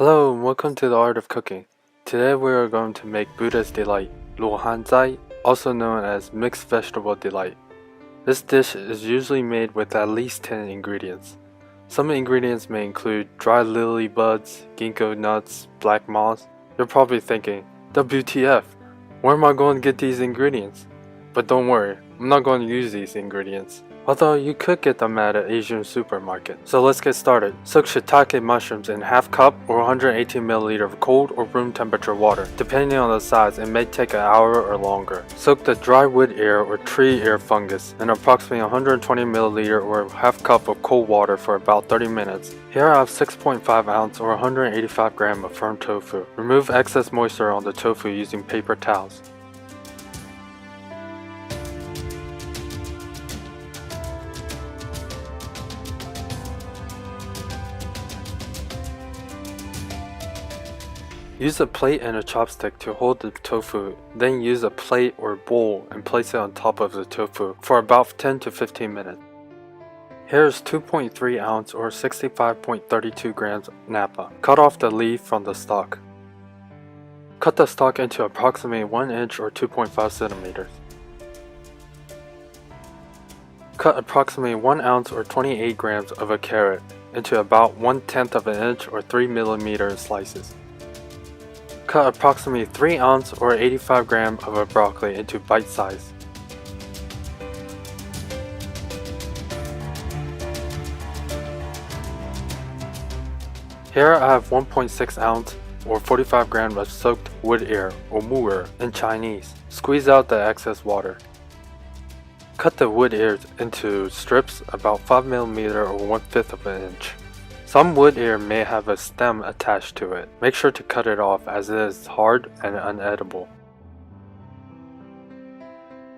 Hello and welcome to the Art of Cooking. Today we are going to make Buddha's Delight, Luhanzai, also known as Mixed Vegetable Delight. This dish is usually made with at least 10 ingredients. Some ingredients may include dry lily buds, ginkgo nuts, black moss. You're probably thinking, WTF, where am I going to get these ingredients? But don't worry, I'm not going to use these ingredients. Although you could get them at an Asian supermarket. So let's get started. Soak shiitake mushrooms in half cup or 118 ml of cold or room temperature water. Depending on the size, it may take an hour or longer. Soak the dry wood ear or tree ear fungus in approximately 120 ml or half cup of cold water for about 30 minutes. Here I have 6.5 ounce or 185 gram of firm tofu. Remove excess moisture on the tofu using paper towels. Use a plate and a chopstick to hold the tofu, then use a plate or bowl and place it on top of the tofu for about 10 to 15 minutes. Here is 2.3 ounce or 65.32 grams napa. Cut off the leaf from the stalk. Cut the stalk into approximately 1 inch or 2.5 centimeters. Cut approximately 1 ounce or 28 grams of a carrot into about 1/10 of an inch or 3 millimeter slices. Cut approximately 3 ounce or 85 gram of a broccoli into bite size. Here I have 1.6 ounce or 45 grams of soaked wood ear or mu'er in Chinese. Squeeze out the excess water. Cut the wood ears into strips about 5 mm or 1/5 of an inch. Some wood ear may have a stem attached to it. Make sure to cut it off as it is hard and unedible.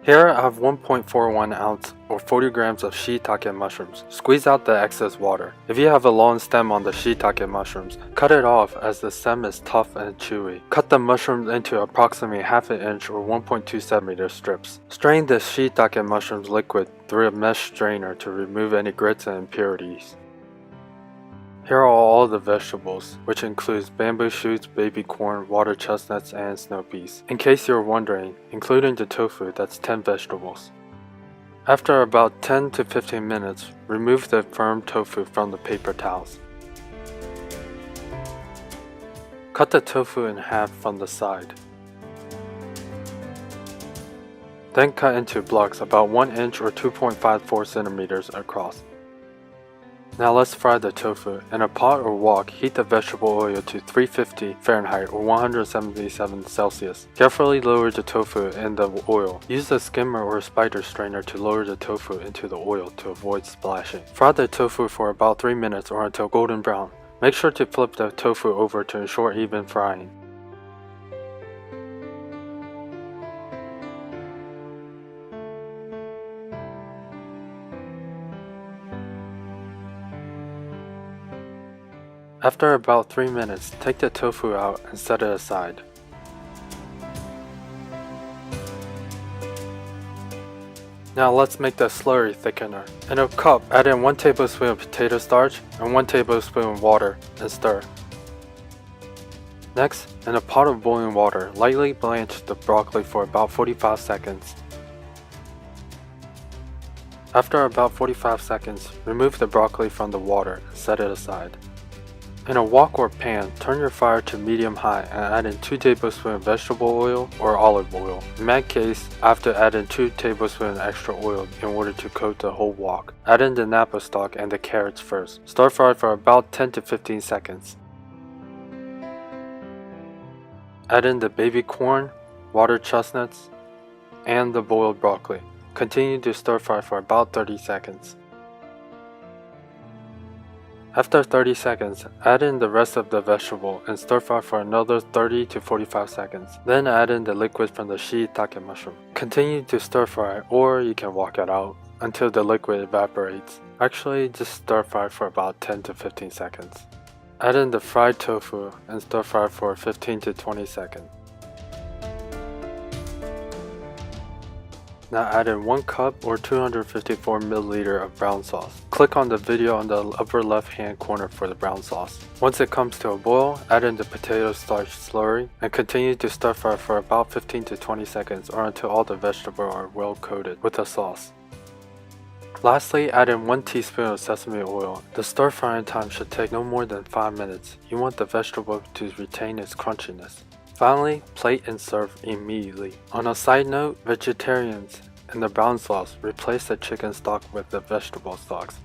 Here I have 1.41 ounce or 40 grams of shiitake mushrooms. Squeeze out the excess water. If you have a long stem on the shiitake mushrooms, cut it off as the stem is tough and chewy. Cut the mushrooms into approximately half an inch or 1.2 centimeter strips. Strain the shiitake mushrooms liquid through a mesh strainer to remove any grits and impurities. Here are all the vegetables, which includes bamboo shoots, baby corn, water chestnuts, and snow peas. In case you're wondering, including the tofu, that's 10 vegetables. After about 10 to 15 minutes, remove the firm tofu from the paper towels. Cut the tofu in half from the side. Then cut into blocks about 1 inch or 2.54 centimeters across. Now let's fry the tofu. In a pot or wok, heat the vegetable oil to 350 Fahrenheit or 177 Celsius. Carefully lower the tofu in the oil. Use a skimmer or spider strainer to lower the tofu into the oil to avoid splashing. Fry the tofu for about 3 minutes or until golden brown. Make sure to flip the tofu over to ensure even frying. After about 3 minutes, take the tofu out and set it aside. Now let's make the slurry thickener. In a cup, add in 1 tablespoon of potato starch and 1 tablespoon of water and stir. Next, in a pot of boiling water, lightly blanch the broccoli for about 45 seconds. After about 45 seconds, remove the broccoli from the water and set it aside. In a wok or pan, turn your fire to medium-high and add in 2 tablespoons of vegetable oil or olive oil. In my case, I have to add in 2 tablespoons extra oil in order to coat the whole wok. Add in the napa stalk and the carrots first. Stir fry for about 10 to 15 seconds. Add in the baby corn, water chestnuts, and the boiled broccoli. Continue to stir fry for about 30 seconds. After 30 seconds, add in the rest of the vegetable and stir fry for another 30 to 45 seconds. Then add in the liquid from the shiitake mushroom. Continue to stir fry, or you can walk it out until the liquid evaporates. Actually, just stir fry for about 10 to 15 seconds. Add in the fried tofu and stir fry for 15 to 20 seconds. Now add in 1 cup or 254 milliliter of brown sauce. Click on the video on the upper left hand corner for the brown sauce. Once it comes to a boil, add in the potato starch slurry and continue to stir fry for about 15 to 20 seconds or until all the vegetables are well coated with the sauce. Lastly, add in 1 teaspoon of sesame oil. The stir frying time should take no more than 5 minutes. You want the vegetable to retain its crunchiness. Finally, plate and serve immediately. On a side note, vegetarians in the brown sauce, replace the chicken stock with the vegetable stocks,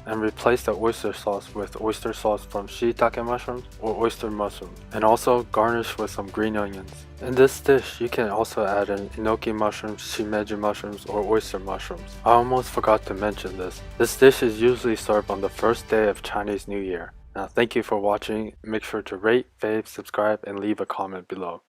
and replace the oyster sauce with oyster sauce from shiitake mushrooms or oyster mushrooms, and also garnish with some green onions. In this dish, you can also add in enoki mushrooms, shimeji mushrooms, or oyster mushrooms. I almost forgot to mention this. This dish is usually served on the first day of Chinese New Year. Now thank you for watching. Make sure to rate, fave, subscribe, and leave a comment below.